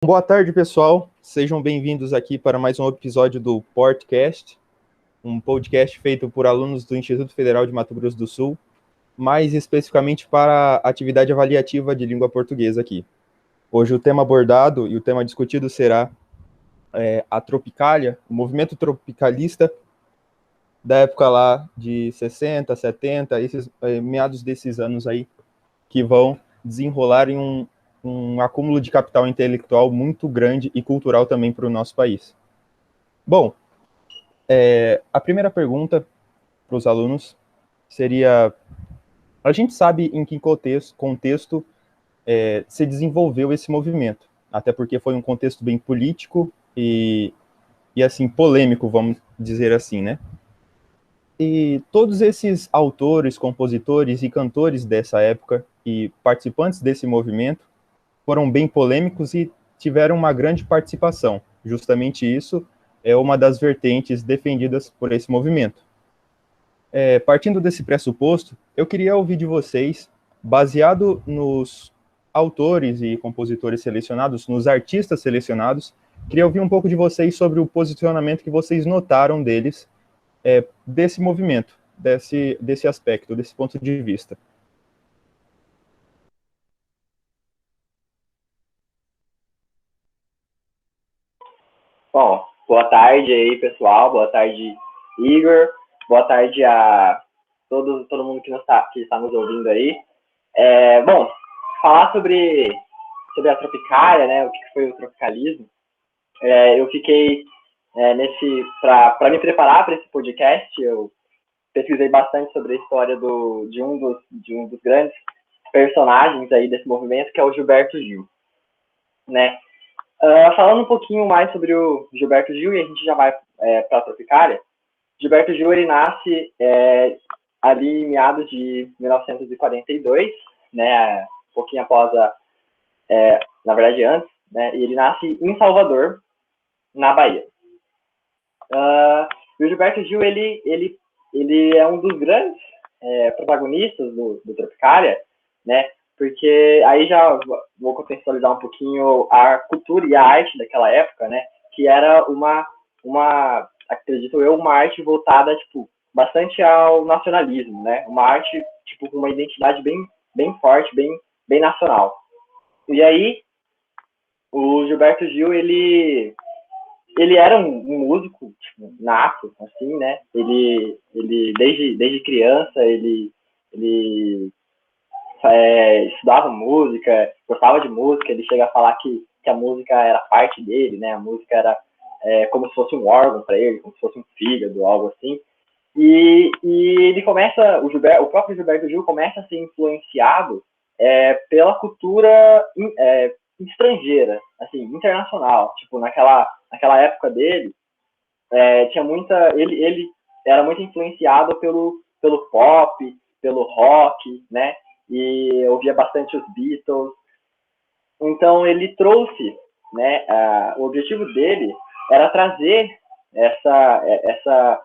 Boa tarde, pessoal. Sejam bem-vindos aqui para mais um episódio do Portcast, um podcast feito por alunos do Instituto Federal de Mato Grosso do Sul, mais especificamente para a atividade avaliativa de língua portuguesa aqui. Hoje o tema abordado e o tema discutido será a Tropicália, o movimento tropicalista da época lá de 60, 70, meados desses anos aí, que vão desenrolar em um acúmulo de capital intelectual muito grande e cultural também para o nosso país. Bom, a primeira pergunta para os alunos seria: a gente sabe em que contexto se desenvolveu esse movimento, até porque foi um contexto bem político e assim, polêmico, vamos dizer assim, né? E todos esses autores, compositores e cantores dessa época e participantes desse movimento foram bem polêmicos e tiveram uma grande participação. Justamente isso é uma das vertentes defendidas por esse movimento. Partindo desse pressuposto, eu queria ouvir de vocês, baseado nos autores e compositores selecionados, nos artistas selecionados, queria ouvir um pouco de vocês sobre o posicionamento que vocês notaram deles, desse movimento, desse aspecto, desse ponto de vista. Bom, boa tarde aí, pessoal. Boa tarde, Igor. Boa tarde a todo mundo que está nos ouvindo aí. Bom, falar sobre a Tropicália, né? O que foi o tropicalismo. Eu fiquei para me preparar para esse podcast, eu pesquisei bastante sobre a história de um dos grandes personagens aí desse movimento, que é o Gilberto Gil, né? Falando um pouquinho mais sobre o Gilberto Gil, e a gente já vai para a Tropicália. Gilberto Gil, ele nasce ali em meados de 1942, né, um pouquinho após na verdade antes, né, e ele nasce em Salvador, na Bahia. E o Gilberto Gil, ele é um dos grandes protagonistas do Tropicália, né, porque aí já vou contextualizar um pouquinho a cultura e a arte daquela época, né, que era acredito eu, uma arte voltada, tipo, bastante ao nacionalismo, né, uma arte, tipo, com uma identidade bem forte, bem nacional. E aí, o Gilberto Gil, ele era um músico, tipo, nato, assim, né, ele desde criança, ele estudava música, gostava de música, ele chega a falar que a música era parte dele, né? A música era como se fosse um órgão para ele, como se fosse um fígado, algo assim. E ele começa, o próprio Gilberto Gil começa a ser influenciado pela cultura estrangeira, assim, internacional. Tipo, naquela época dele, tinha ele era muito influenciado pelo pop, pelo rock, né? E ouvia bastante os Beatles. Então ele trouxe, né? O objetivo dele era trazer essa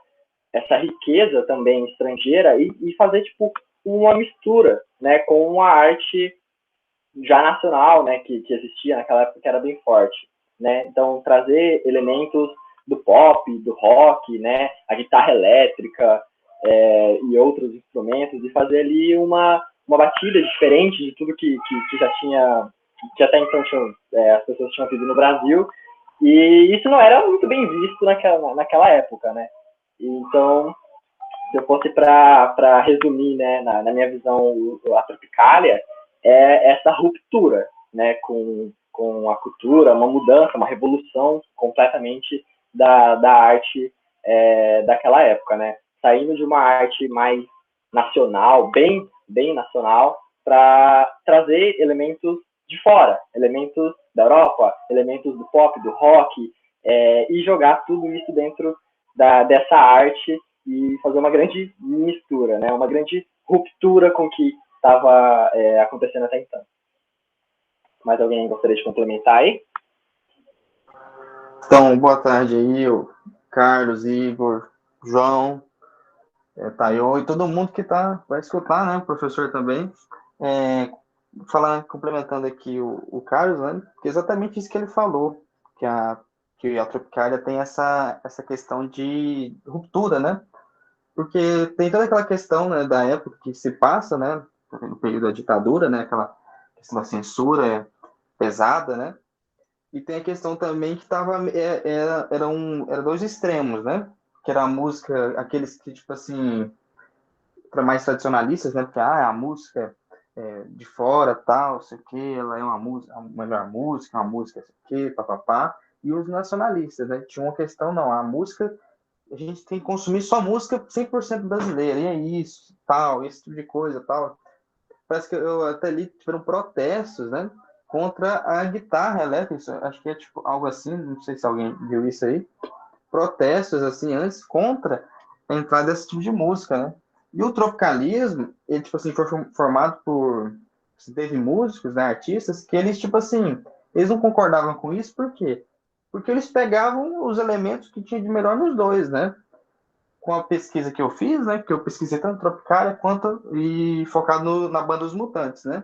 riqueza também estrangeira e fazer tipo uma mistura, né, com uma arte já nacional, né, que existia naquela época, que era bem forte, né? Então trazer elementos do pop, do rock, né, a guitarra elétrica e outros instrumentos e fazer ali uma batida diferente de tudo que já tinha, que até então as pessoas tinham vivido no Brasil, e isso não era muito bem visto naquela época, né? Então, se eu fosse para resumir, né, na minha visão, a Tropicália é essa ruptura, né, com a cultura, uma mudança, uma revolução completamente da arte daquela época, né? Saindo de uma arte mais nacional, bem nacional, para trazer elementos de fora, elementos da Europa, elementos do pop, do rock, e jogar tudo isso dentro dessa arte e fazer uma grande mistura, né? Uma grande ruptura com o que estava acontecendo até então. Mais alguém gostaria de complementar aí? Então, boa tarde aí, o Carlos, Igor, João, Tayon e todo mundo que vai escutar, né? O professor também. complementando aqui o Carlos, né? Que é exatamente isso que ele falou, que a Tropicália tem essa questão de ruptura, né? Porque tem toda aquela questão, né, da época que se passa, né, no período da ditadura, né, aquela questão da censura pesada, né? E tem a questão também que era dois extremos, né? Que era a música, aqueles que, tipo assim, para mais tradicionalistas, né? Porque a música de fora, tal, sei o que, ela é uma música, a melhor música, uma música, sei o que, papapá. E os nacionalistas, né? Tinha uma questão, não, a música, a gente tem que consumir só música 100% brasileira, e é isso, tal, esse tipo de coisa, tal. Parece que eu até li que tiveram protestos, né? Contra a guitarra elétrica, acho que é tipo algo assim, não sei se alguém viu isso aí. Protestos, assim, antes, contra a entrada desse tipo de música, né? E o tropicalismo, ele, tipo assim, foi formado por... Teve músicos, né, artistas, que eles, tipo assim, eles não concordavam com isso, por quê? Porque eles pegavam os elementos que tinha de melhor nos dois, né? Com a pesquisa que eu fiz, né? Que eu pesquisei tanto Tropicália quanto e focado na banda Os Mutantes, né?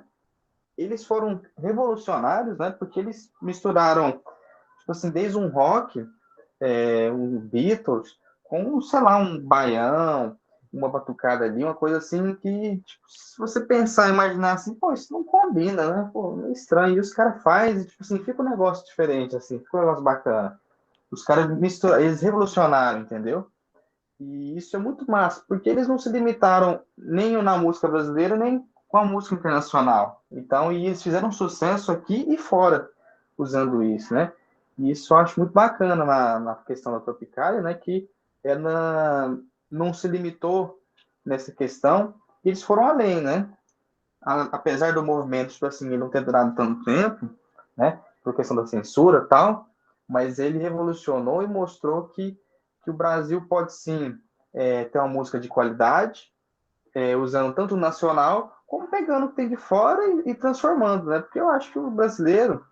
Eles foram revolucionários, né? Porque eles misturaram, tipo assim, desde um rock, um Beatles, com, sei lá, um baião, uma batucada ali, uma coisa assim que, tipo, se você pensar, imaginar assim, pô, isso não combina, né? Pô, é estranho. E os caras fazem, tipo assim, fica um negócio diferente, assim, fica um negócio bacana. Os caras misturam, eles revolucionaram, entendeu? E isso é muito massa, porque eles não se limitaram nem na música brasileira, nem com a música internacional. Então, e eles fizeram sucesso aqui e fora usando isso, né? E isso eu acho muito bacana na questão da Tropicália, né? Que ela não se limitou nessa questão, eles foram além, né? Apesar do movimento, tipo assim, não ter durado tanto tempo, né? Por questão da censura e tal, mas ele revolucionou e mostrou que o Brasil pode sim ter uma música de qualidade, usando tanto o nacional, como pegando o que tem de fora e transformando, né? Porque eu acho que o brasileiro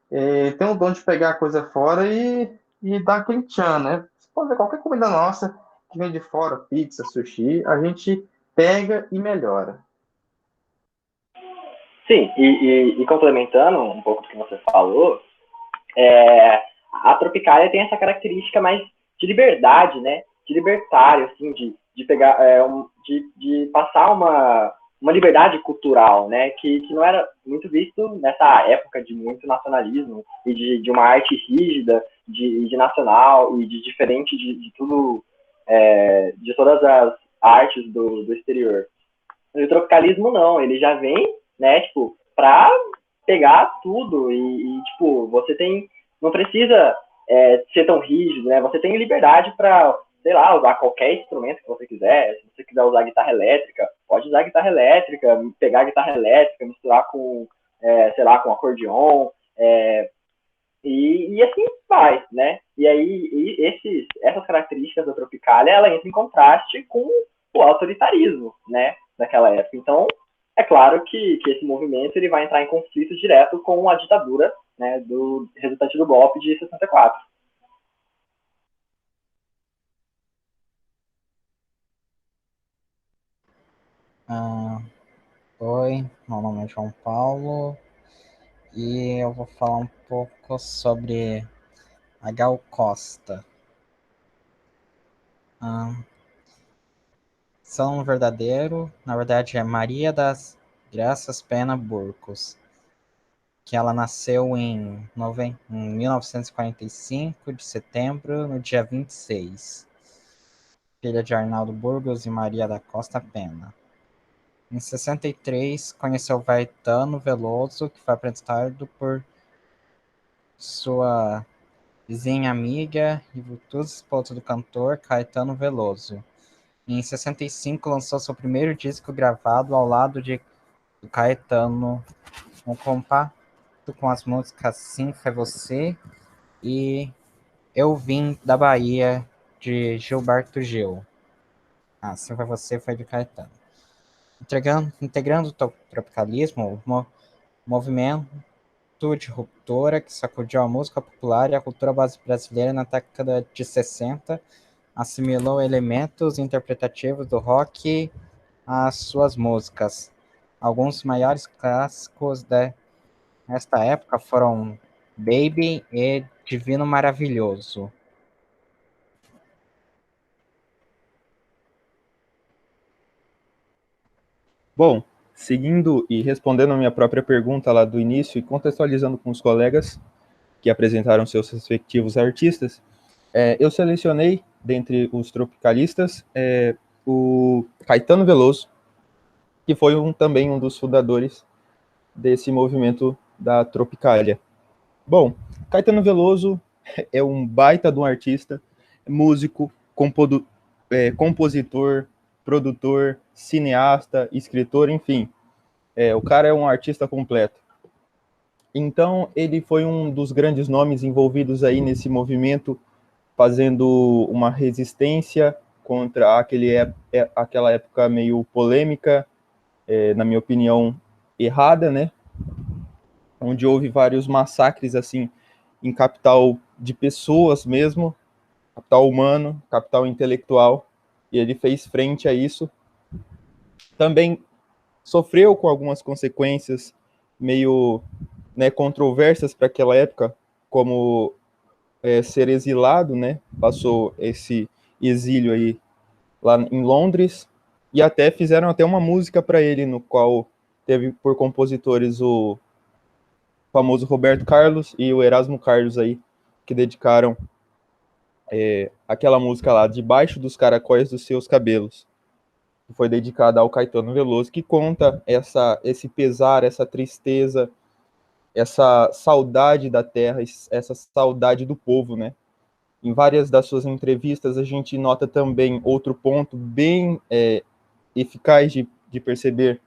tem o dom de pegar a coisa fora e dar aquele tchan, né? Você pode ver qualquer comida nossa que vem de fora, pizza, sushi, a gente pega e melhora. Sim, e complementando um pouco do que você falou, é, a Tropicália tem essa característica mais de liberdade, né? De libertário, assim, de pegar, de passar uma liberdade cultural, né? Que não era muito visto nessa época de muito nacionalismo e de uma arte rígida, de nacional e de diferente de tudo, de todas as artes do exterior. E o tropicalismo não, ele já vem, né, tipo, pra pegar tudo tipo, você tem, não precisa ser tão rígido, né, você tem liberdade para, sei lá, usar qualquer instrumento que você quiser, se você quiser usar guitarra elétrica, pode usar guitarra elétrica, pegar a guitarra elétrica, misturar com, sei lá, com acordeon, e assim vai, né, e aí essas características da Tropicália, ela entra em contraste com o autoritarismo, né, daquela época. Então, é claro que esse movimento ele vai entrar em conflito direto com a ditadura, né, do resultante do golpe de 64. Oi, meu nome é João Paulo e eu vou falar um pouco sobre a Gal Costa. São verdadeiro, na verdade é Maria das Graças Pena Burcos, que ela nasceu em 1945, de setembro, no dia 26, filha de Arnaldo Burgos e Maria da Costa Pena. Em 63, conheceu Caetano Veloso, que foi apresentado por sua vizinha amiga e virtuosa esposa do cantor Caetano Veloso. Em 65, lançou seu primeiro disco gravado ao lado de Caetano, um compacto com as músicas Sim Foi Você e Eu Vim da Bahia, de Gilberto Gil. Sim Foi Você foi de Caetano. Integrando o tropicalismo, o movimento de ruptura que sacudiu a música popular e a cultura brasileira na década de 60, assimilou elementos interpretativos do rock às suas músicas, Alguns maiores clássicos desta época foram Baby e Divino Maravilhoso. Bom, seguindo e respondendo a minha própria pergunta lá do início e contextualizando com os colegas que apresentaram seus respectivos artistas, eu selecionei, dentre os tropicalistas, o Caetano Veloso, que foi também um dos fundadores desse movimento da Tropicália. Bom, Caetano Veloso é um baita de um artista, músico, compositor, produtor, cineasta, escritor, enfim. O cara é um artista completo. Então, ele foi um dos grandes nomes envolvidos aí nesse movimento, fazendo uma resistência contra aquela época meio polêmica, na minha opinião, errada, né? Onde houve vários massacres, assim, em capital de pessoas mesmo, capital humano, capital intelectual, e ele fez frente a isso. Também sofreu com algumas consequências meio, né, controversas para aquela época, como ser exilado, né? Passou esse exílio aí lá em Londres, e até fizeram até uma música para ele, no qual teve por compositores o famoso Roberto Carlos e o Erasmo Carlos aí, que dedicaram aquela música lá, Debaixo dos Caracóis dos Seus Cabelos, que foi dedicada ao Caetano Veloso, que conta esse pesar, essa tristeza, essa saudade da terra, essa saudade do povo, né? Em várias das suas entrevistas, a gente nota também outro ponto bem eficaz de perceber,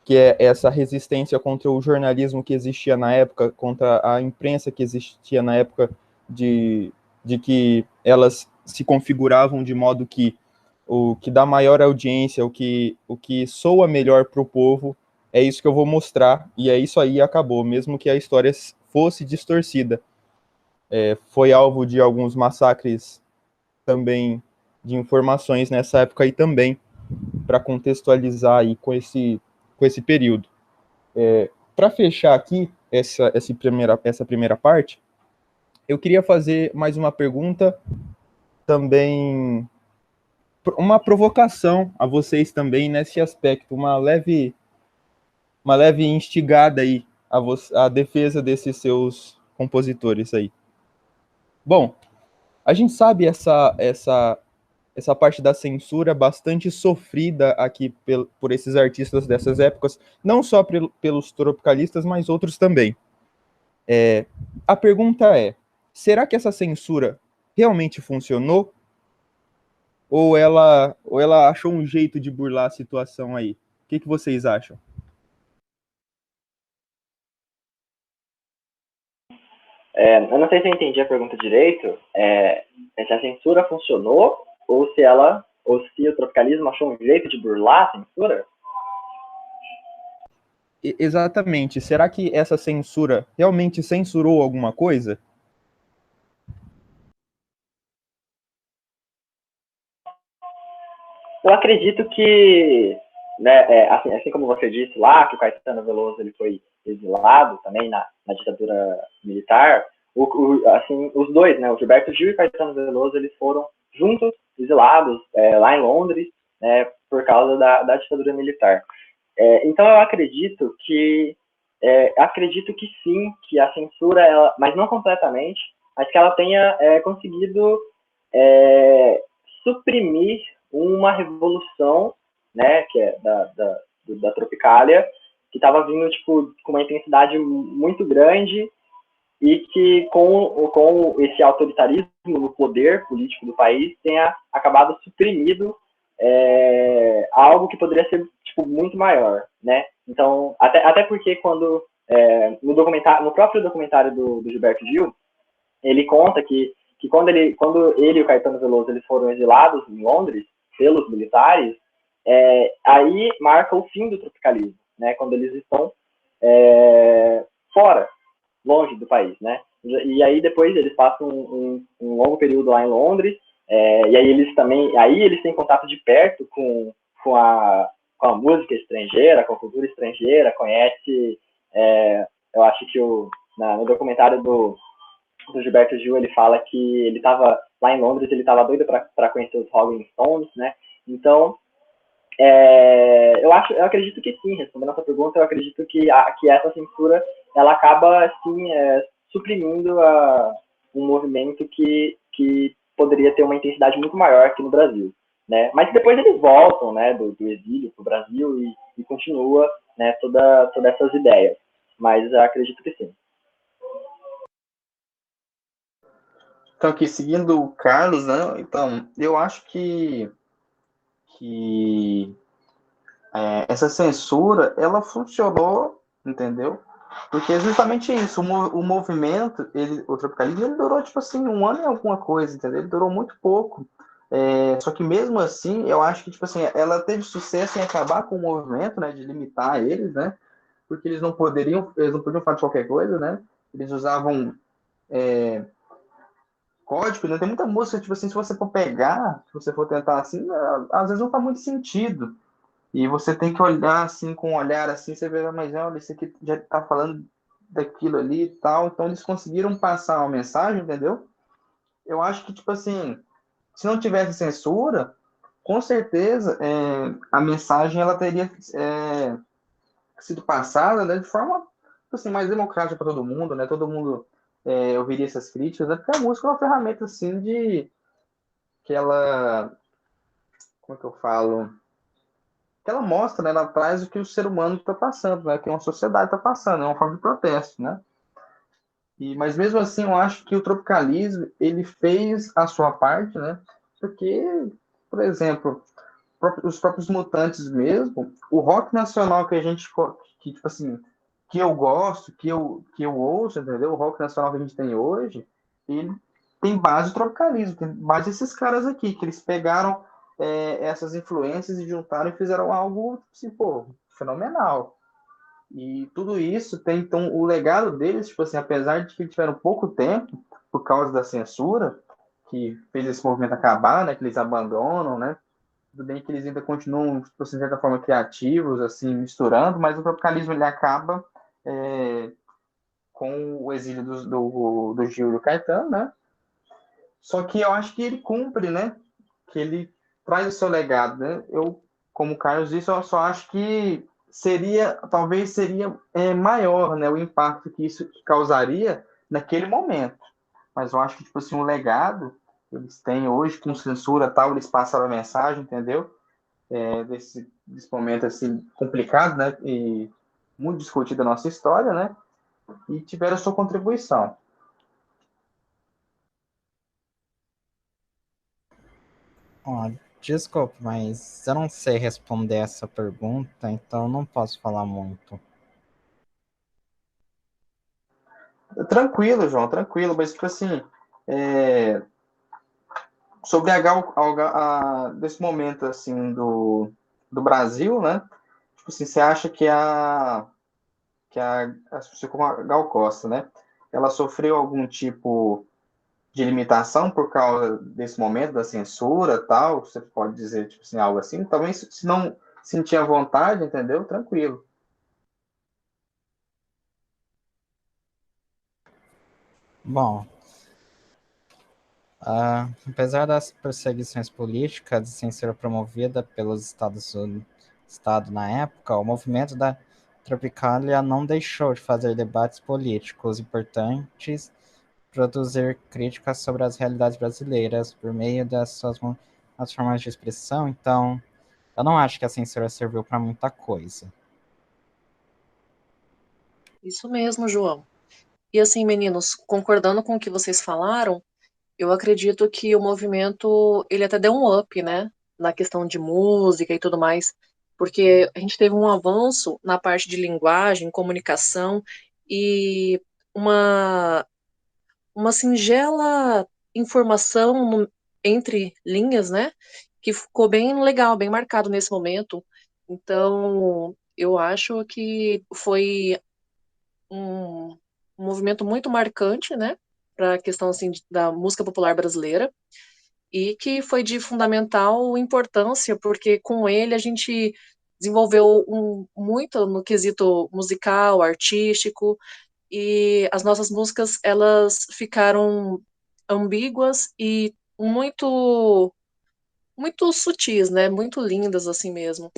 que é essa resistência contra o jornalismo que existia na época, contra a imprensa que existia na época, de que elas se configuravam de modo que o que dá maior audiência, o que soa melhor para o povo, é isso que eu vou mostrar, e é isso aí, acabou, mesmo que a história fosse distorcida. Foi alvo de alguns massacres também, de informações nessa época aí também, para contextualizar aí com esse período. Para fechar aqui essa primeira parte, eu queria fazer mais uma pergunta, também uma provocação a vocês também nesse aspecto, uma leve instigada aí a defesa desses seus compositores aí. Bom, a gente sabe essa parte da censura bastante sofrida aqui por esses artistas dessas épocas, não só pelos tropicalistas, mas outros também. A pergunta é, será que essa censura realmente funcionou? Ou ela achou um jeito de burlar a situação aí? O que vocês acham? Eu não sei se eu entendi a pergunta direito, se a censura funcionou ou se o tropicalismo achou um jeito de burlar a censura? Exatamente. Será que essa censura realmente censurou alguma coisa? Eu acredito que, né, assim como você disse lá, que o Caetano Veloso ele foi exilado também na ditadura militar, assim, os dois, né, o Gilberto Gil e o Caetano Veloso, eles foram juntos exilados lá em Londres, né, por causa da ditadura militar. Então eu acredito que sim, que a censura, mas não completamente, mas que ela tenha conseguido suprimir uma revolução, né, que é da Tropicália, que estava vindo tipo, com uma intensidade muito grande e que com esse autoritarismo no poder político do país tenha acabado suprimido algo que poderia ser tipo, muito maior, né? Então, até porque quando no próprio documentário do Gilberto Gil, ele conta que quando ele e o Caetano Veloso eles foram exilados em Londres pelos militares, aí marca o fim do tropicalismo, né? Quando eles estão fora, longe do país, né? E aí depois eles passam um longo período lá em Londres, e aí eles têm contato de perto com com a música estrangeira, com a cultura estrangeira, conhece, eu acho que no documentário do Gilberto Gil, ele fala que ele estava lá em Londres, ele estava doido para conhecer os Rolling Stones, né? Então, eu acredito que sim, respondendo essa pergunta, eu acredito que essa censura, ela acaba, assim, suprimindo um movimento que poderia ter uma intensidade muito maior aqui no Brasil, né? Mas depois eles voltam, né, do exílio para o Brasil e continua, né, todas essas ideias. Mas eu acredito que sim. Então, aqui, seguindo o Carlos, né? Então, eu acho que essa censura, ela funcionou, entendeu? Porque é justamente isso, o movimento, o tropicalismo, ele durou, tipo assim, 1 ano e alguma coisa, entendeu? Ele durou muito pouco. Só que mesmo assim, eu acho que, tipo assim, ela teve sucesso em acabar com o movimento, né, de limitar eles, né? Porque eles não podiam falar de qualquer coisa, né? Eles usavam código, né? Tem muita música, tipo assim, se você for pegar, se você for tentar assim, às vezes não faz muito sentido. E você tem que olhar assim, com um olhar assim, você vê, mas olha, isso aqui já tá falando daquilo ali e tal. Então eles conseguiram passar uma mensagem, entendeu? Eu acho que, tipo assim, se não tivesse censura, com certeza a mensagem ela teria sido passada, né, de forma tipo assim, mais democrática para todo mundo, né? Todo mundo ouviria essas críticas, né? Porque a música é uma ferramenta assim de que ela, como é que eu falo? Que ela mostra, né, ela traz o que o ser humano está passando, né, que uma sociedade está passando, é uma forma de protesto, né? Mas mesmo assim, eu acho que o tropicalismo ele fez a sua parte, né? Porque, por exemplo, os próprios Mutantes mesmo, o rock nacional que a gente, que tipo assim, que eu gosto, que eu ouço, entendeu? O rock nacional que a gente tem hoje, ele tem base do tropicalismo, tem base desses caras aqui, que eles pegaram essas influências e juntaram e fizeram algo, assim, pô, fenomenal. E tudo isso tem, então, o legado deles, tipo assim, apesar de que tiveram pouco tempo, por causa da censura, que fez esse movimento acabar, né, que eles abandonam, né, tudo bem que eles ainda continuam, tipo assim, de certa forma, criativos, assim, misturando, mas o tropicalismo, ele acaba com o exílio do Gil e do Caetano, né, só que eu acho que ele cumpre, né, que ele traz o seu legado, né, como o Carlos disse, eu só acho que talvez seria maior, né, o impacto que isso causaria naquele momento. Mas eu acho que, tipo assim, um legado eles têm hoje, com censura tal, eles passaram a mensagem, entendeu? Desse momento, assim, complicado, né, e muito discutido da nossa história, né, e tiveram a sua contribuição. Ó, desculpa, mas eu não sei responder essa pergunta, então não posso falar muito. Tranquilo, João, tranquilo, mas, tipo assim, sobre desse momento, assim, do Brasil, né, tipo assim, você acha que assim como a Gal Costa, né, ela sofreu algum tipo de limitação por causa desse momento da censura, tal? Você pode dizer, tipo assim, algo assim? Talvez, se não sentir a vontade, entendeu? Tranquilo. Bom, apesar das perseguições políticas e censura promovida pelos Estado na época, o movimento da Tropicália não deixou de fazer debates políticos importantes, produzir críticas sobre as realidades brasileiras por meio das suas as formas de expressão. Então, eu não acho que a censura serviu para muita coisa. Isso mesmo, João. E assim, meninos, concordando com o que vocês falaram, eu acredito que o movimento, ele até deu um up, né, na questão de música e tudo mais, porque a gente teve um avanço na parte de linguagem, comunicação e uma, uma singela informação entre linhas, né, que ficou bem legal, bem marcado nesse momento. Então, eu acho que foi um, um movimento muito marcante, né, para a questão assim da música popular brasileira e que foi de fundamental importância porque com ele a gente desenvolveu muito no quesito musical, artístico, e as nossas músicas, elas ficaram ambíguas e muito sutis, né? Muito lindas assim mesmo.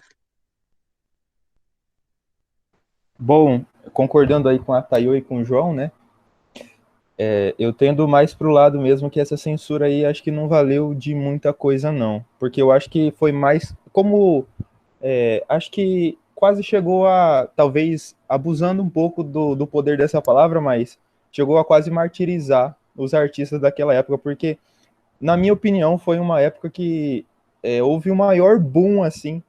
Bom, concordando aí com a Tayo e com o João, né? Eu tendo mais pro lado mesmo que essa censura aí acho que não valeu de muita coisa, não. Porque eu acho que foi mais como. Acho que quase chegou a, talvez, abusando um pouco do poder dessa palavra, mas chegou a quase martirizar os artistas daquela época, porque, na minha opinião, foi uma época que houve o maior boom, assim,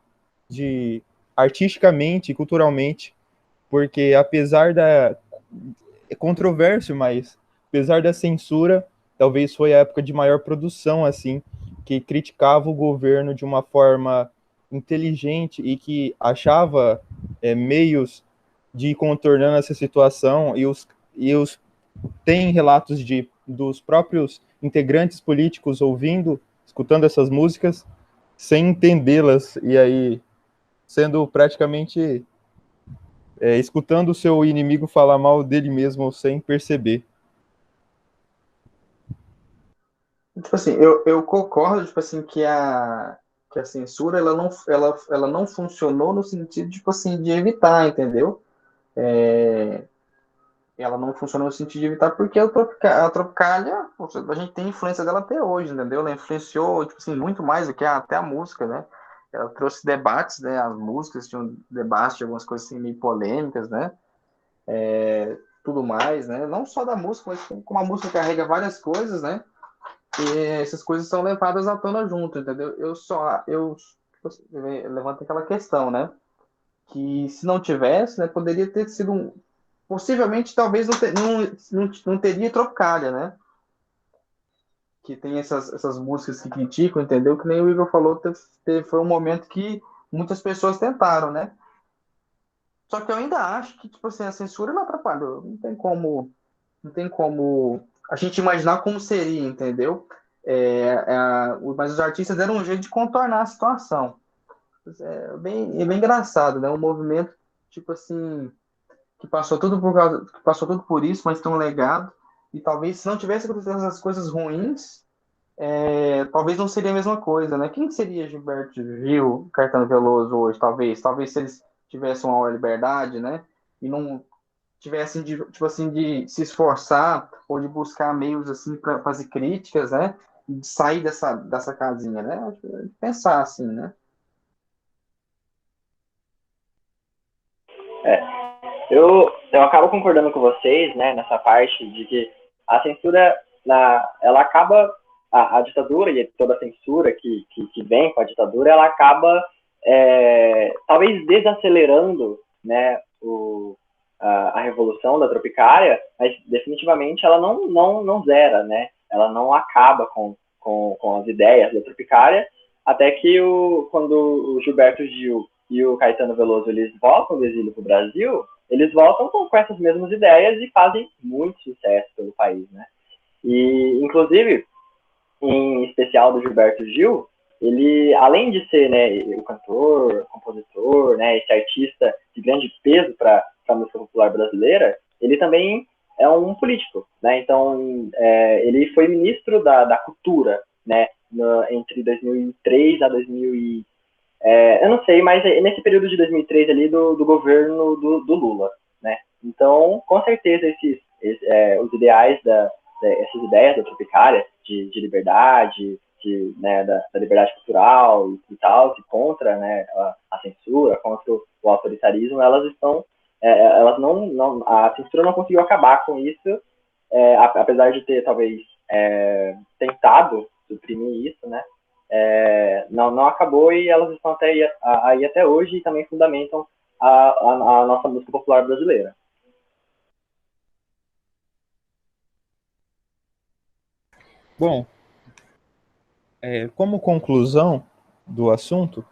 de artisticamente, culturalmente, porque apesar da é controverso, mas apesar da censura, talvez foi a época de maior produção, assim, que criticava o governo de uma forma inteligente e que achava meios de ir contornando essa situação, e os tem relatos dos próprios integrantes políticos ouvindo, escutando essas músicas, sem entendê-las, e aí sendo praticamente escutando o seu inimigo falar mal dele mesmo sem perceber. Tipo assim, eu concordo, tipo assim, que a censura, ela não funcionou no sentido, tipo assim, de evitar, entendeu? Ela não funcionou no sentido de evitar porque a Tropicália, poxa, a gente tem influência dela até hoje, entendeu? Ela influenciou, tipo assim, muito mais do que até a música, né? Ela trouxe debates, né? As músicas tinham debates de algumas coisas assim, meio polêmicas, né? Tudo mais, né? Não só da música, mas como a música carrega várias coisas, né? E essas coisas são levadas à tona junto, entendeu? Eu levanto aquela questão, né? Que se não tivesse, né, poderia ter sido possivelmente, talvez não teria Tropicália, né? Que tem essas músicas que criticam, entendeu? Que nem o Igor falou, foi um momento que muitas pessoas tentaram, né? Só que eu ainda acho que, tipo assim, a censura não atrapalhou. Não tem como a gente imaginar como seria, entendeu? Mas os artistas deram um jeito de contornar a situação. É bem engraçado, né? Um movimento, tipo assim, que passou tudo por isso, mas tem um legado. E talvez, se não tivesse acontecido essas coisas ruins, talvez não seria a mesma coisa, né? Quem seria Gilberto Gil, Caetano Veloso hoje, talvez? Talvez se eles tivessem uma liberdade, né? E não tivessem de, tipo assim, de se esforçar ou de buscar meios assim para fazer críticas, né? E de sair dessa casinha, né? Pensar assim, né? É, eu acabo concordando com vocês, né, nessa parte de que a censura, ela acaba, a ditadura e toda a censura que vem com a ditadura, ela acaba talvez desacelerando, né, a revolução da Tropicália, mas definitivamente ela não zera, né, ela não acaba com as ideias da Tropicália, até que quando o Gilberto Gil e o Caetano Veloso eles voltam do exílio para o Brasil, eles voltam com essas mesmas ideias e fazem muito sucesso pelo país, né? E, inclusive, em especial do Gilberto Gil, ele, além de ser, né, o cantor, compositor, né, esse artista de grande peso para a música popular brasileira, ele também é um político, né? Então, ele foi ministro da Cultura, né, entre 2003 a 2000 eu não sei, mas nesse período de 2003 ali do governo do Lula, né? Então, com certeza, os ideais essas ideias da Tropicália, de liberdade, né, da liberdade cultural e tal, e contra, né, a censura, contra o autoritarismo, elas estão, elas a censura não conseguiu acabar com isso, apesar de ter talvez tentado suprimir isso, né? Não acabou e elas estão aí até hoje e também fundamentam a nossa música popular brasileira. Bom, como conclusão do assunto,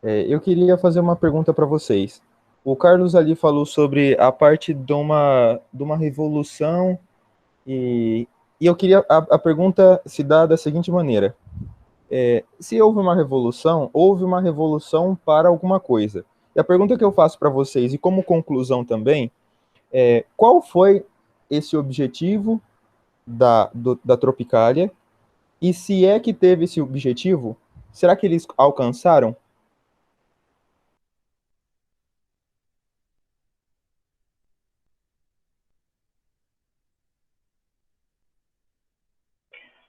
eu queria fazer uma pergunta para vocês. O Carlos ali falou sobre a parte de uma revolução e eu queria a pergunta se dá da seguinte maneira: se houve uma revolução para alguma coisa. E a pergunta que eu faço para vocês, e como conclusão também, qual foi esse objetivo da Tropicália? E se é que teve esse objetivo, será que eles alcançaram?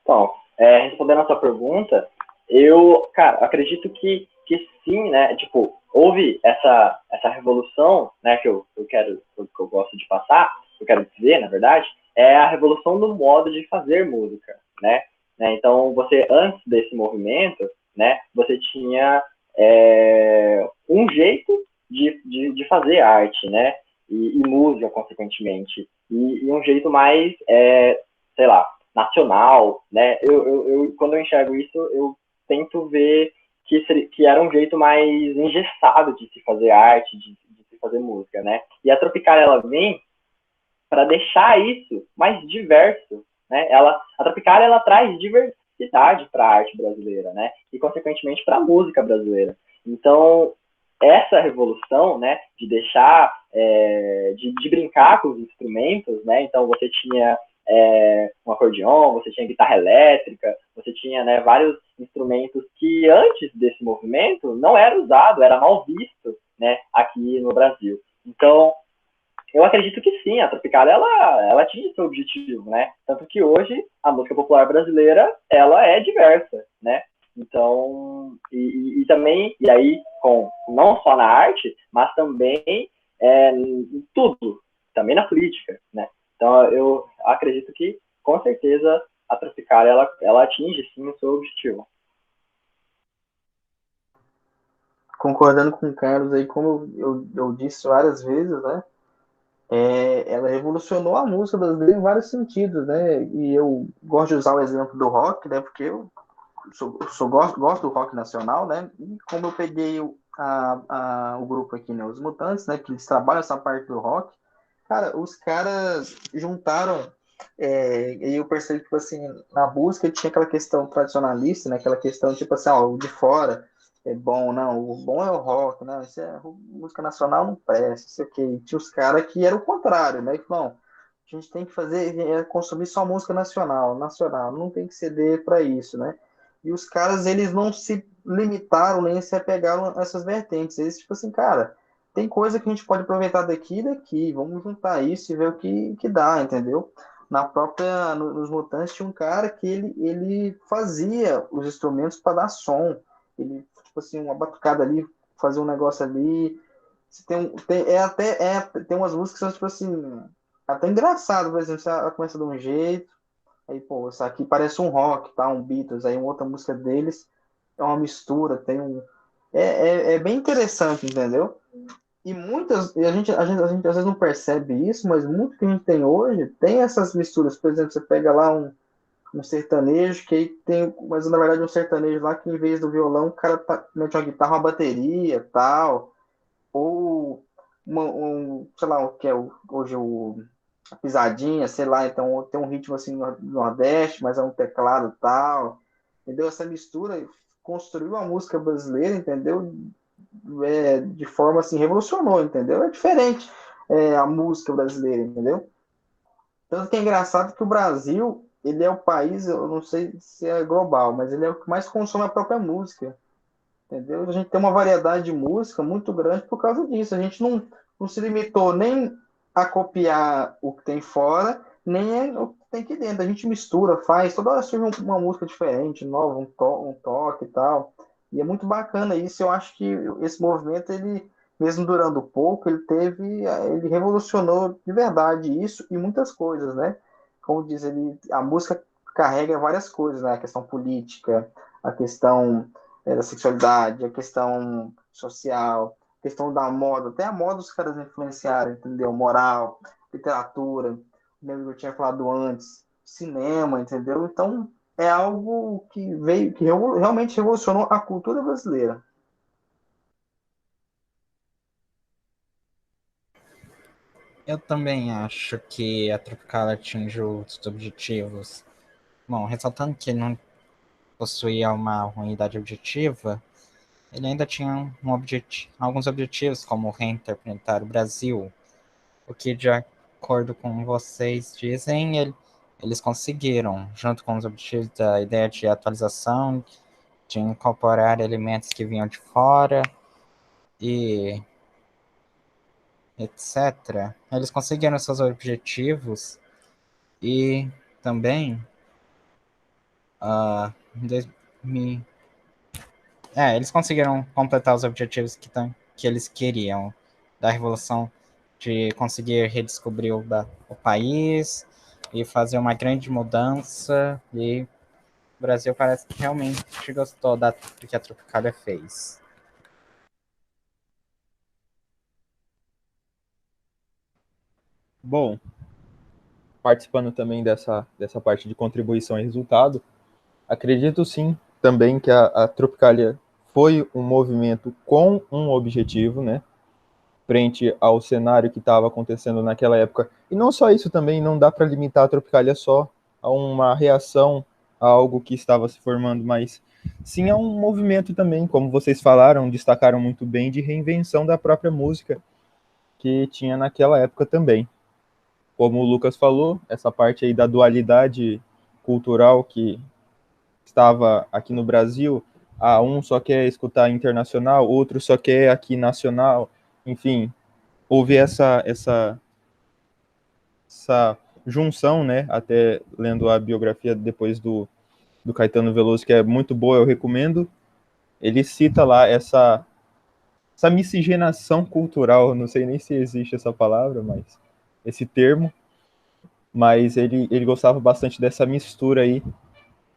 Bom, respondendo a sua pergunta, cara, acredito que sim, né? Tipo, houve essa revolução, né, que eu gosto de passar, que eu quero dizer, na verdade, é a revolução do modo de fazer música, né? Então, você, antes desse movimento, né, você tinha um jeito de fazer arte, né? E música, consequentemente. E um jeito mais, sei lá, nacional, né? Quando eu enxergo isso, eu tento ver que era um jeito mais engessado de se fazer arte, de se fazer música, né? E a Tropicália, ela vem para deixar isso mais diverso, né? A Tropicália, ela traz diversidade para a arte brasileira, né? E, consequentemente, para a música brasileira. Então, essa revolução, né, de deixar, de brincar com os instrumentos, né? Então, você tinha um acordeon, você tinha guitarra elétrica, você tinha, né, vários instrumentos que antes desse movimento não era usado, era mal visto, né, aqui no Brasil. Então, eu acredito que sim, a Tropicália, ela tinha seu objetivo, né? Tanto que hoje a música popular brasileira, ela é diversa, né? Então, e também, e aí, não só na arte, mas também em tudo, também na política, né? Então, eu acredito que, com certeza, a Tropicália, ela atinge, sim, o seu objetivo. Concordando com o Carlos aí, como eu disse várias vezes, né? Ela revolucionou a música brasileira em vários sentidos, né? E eu gosto de usar o exemplo do rock, né? Porque eu gosto do rock nacional, né? E como eu peguei o grupo aqui, né? Os Mutantes, né? Que eles trabalham essa parte do rock. Cara, os caras juntaram. E eu percebi que, tipo assim, na música tinha aquela questão tradicionalista, né? Aquela questão, tipo assim, ó, o de fora é bom, não, o bom é o rock, não, isso é música nacional não presta, isso aqui. E tinha os caras que eram o contrário, né? Que não, a gente tem que fazer, consumir só música nacional, não tem que ceder para isso, né? E os caras, eles não se limitaram nem se apegaram a essas vertentes. Eles, tipo assim, cara, tem coisa que a gente pode aproveitar daqui e daqui, vamos juntar isso e ver o que dá, entendeu? Nos Mutantes tinha um cara que ele fazia os instrumentos para dar som. Ele, tipo assim, uma batucada ali, fazer um negócio ali. Tem umas músicas que são, tipo assim, até engraçado, por exemplo, ela começa de um jeito, aí, pô, isso aqui parece um rock, tá? Um Beatles, aí uma outra música deles é uma mistura, tem um. É bem interessante, entendeu? E a gente às vezes não percebe isso, mas muito que a gente tem hoje tem essas misturas. Por exemplo, você pega lá um sertanejo, que aí tem, mas na verdade um sertanejo lá que em vez do violão, o cara mete uma guitarra, uma bateria, tal, ou sei lá, o que é hoje a pisadinha, sei lá, então tem um ritmo assim no Nordeste, mas é um teclado tal, entendeu? Essa mistura construiu a música brasileira, entendeu? De forma assim, revolucionou, entendeu? É diferente a música brasileira, entendeu? Tanto que é engraçado que o Brasil, ele é o país, eu não sei se é global, mas ele é o que mais consome a própria música, entendeu? A gente tem uma variedade de música muito grande por causa disso. A gente não se limitou nem a copiar o que tem fora, nem o que tem aqui dentro. A gente mistura, faz, toda hora surge uma música diferente, nova, um toque e tal. E é muito bacana isso. Eu acho que esse movimento, ele, mesmo durando pouco, ele revolucionou de verdade isso e muitas coisas, né? Como diz ele, a música carrega várias coisas, né? A questão política, a questão da sexualidade, a questão social, a questão da moda, até a moda os caras influenciaram, entendeu? Moral, literatura, lembro que eu tinha falado antes, cinema, entendeu? Então é algo que veio, que realmente revolucionou a cultura brasileira. Eu também acho que a Tropical atingiu os objetivos. Bom, ressaltando que ele não possuía uma unidade objetiva, ele ainda tinha alguns objetivos, como reinterpretar o Brasil, o que, de acordo com vocês dizem, eles conseguiram, junto com os objetivos da ideia de atualização, de incorporar elementos que vinham de fora e etc. Eles conseguiram seus objetivos e também uh, eles conseguiram completar os objetivos que eles queriam da Revolução, de conseguir redescobrir o país e fazer uma grande mudança, e o Brasil parece que realmente gostou do que a Tropicália fez. Bom, participando também dessa parte de contribuição e resultado, acredito sim também que a Tropicália foi um movimento com um objetivo, né? Frente ao cenário que estava acontecendo naquela época. E não só isso também, não dá para limitar a Tropicália só a uma reação a algo que estava se formando, mas sim a um movimento também, como vocês falaram, destacaram muito bem, de reinvenção da própria música que tinha naquela época também. Como o Lucas falou, essa parte aí da dualidade cultural que estava aqui no Brasil, um só quer escutar internacional, outro só quer aqui nacional, enfim, houve essa junção, né? Até lendo a biografia depois do Caetano Veloso, que é muito boa, eu recomendo. Ele cita lá essa miscigenação cultural, não sei nem se existe essa palavra, mas esse termo, mas ele gostava bastante dessa mistura aí,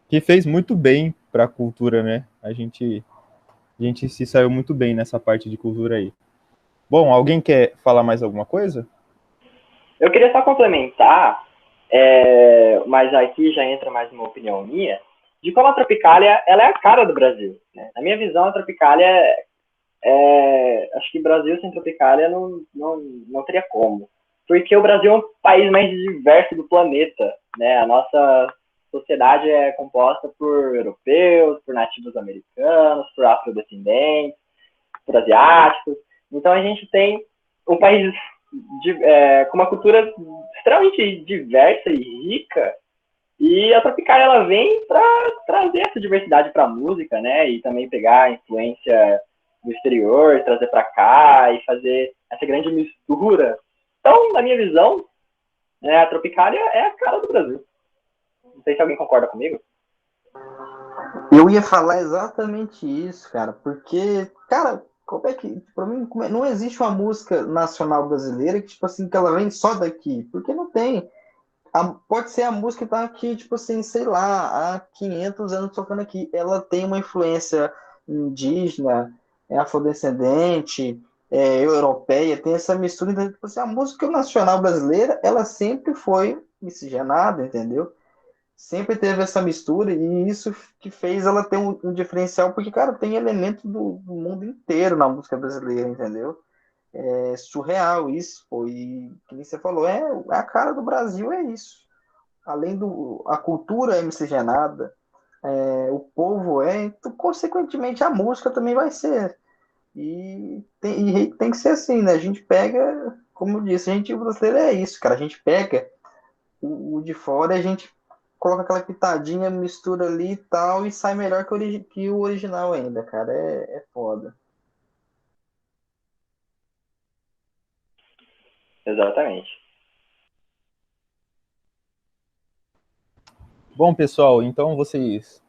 que fez muito bem para a cultura, né? A gente se saiu muito bem nessa parte de cultura aí. Bom, alguém quer falar mais alguma coisa? Eu queria só complementar, mas aqui já entra mais uma opinião minha, de como a Tropicália ela é a cara do Brasil. Né? Na minha visão, a Tropicália acho que Brasil sem Tropicália não teria como. Porque o Brasil é um país mais diverso do planeta. Né? A nossa sociedade é composta por europeus, por nativos americanos, por afrodescendentes, por asiáticos. Então a gente tem um país com uma cultura extremamente diversa e rica, e a Tropicália ela vem para trazer essa diversidade para a música, né? E também pegar a influência do exterior, trazer para cá e fazer essa grande mistura. Então, na minha visão, né, a Tropicália é a cara do Brasil. Não sei se alguém concorda comigo. Eu ia falar exatamente isso, cara, porque, cara, como é que, pra mim, não existe uma música nacional brasileira que, tipo assim, que ela vem só daqui, porque não tem. Pode ser a música que tá aqui, tipo assim, sei lá, há 500 anos tocando aqui. Ela tem uma influência indígena, afrodescendente, europeia, tem essa mistura. Então, tipo assim, a música nacional brasileira, ela sempre foi miscigenada, entendeu? Sempre teve essa mistura e isso que fez ela ter um diferencial, porque, cara, tem elementos do mundo inteiro na música brasileira, entendeu? É surreal isso, pô, e que você falou, a cara do Brasil é isso. Além a cultura é miscigenada, o povo então, consequentemente a música também vai ser. E tem que ser assim, né? A gente pega, como eu disse, o brasileiro é isso, cara. A gente pega o de fora e a gente coloca aquela pitadinha, mistura ali e tal, e sai melhor que o original ainda, cara. É foda. Exatamente. Bom, pessoal, então vocês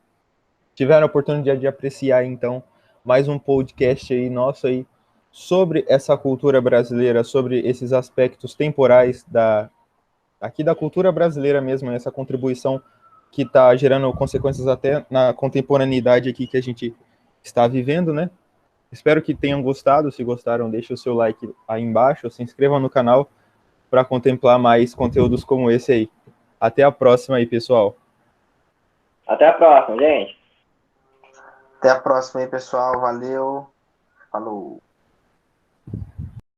tiveram a oportunidade de apreciar, então, mais um podcast aí nosso aí sobre essa cultura brasileira, sobre esses aspectos temporais aqui da cultura brasileira mesmo, essa contribuição que está gerando consequências até na contemporaneidade aqui que a gente está vivendo, né? Espero que tenham gostado. Se gostaram, deixe o seu like aí embaixo, se inscrevam no canal para contemplar mais conteúdos como esse aí. Até a próxima aí, pessoal. Até a próxima, gente. Até a próxima aí, pessoal. Valeu. Falou.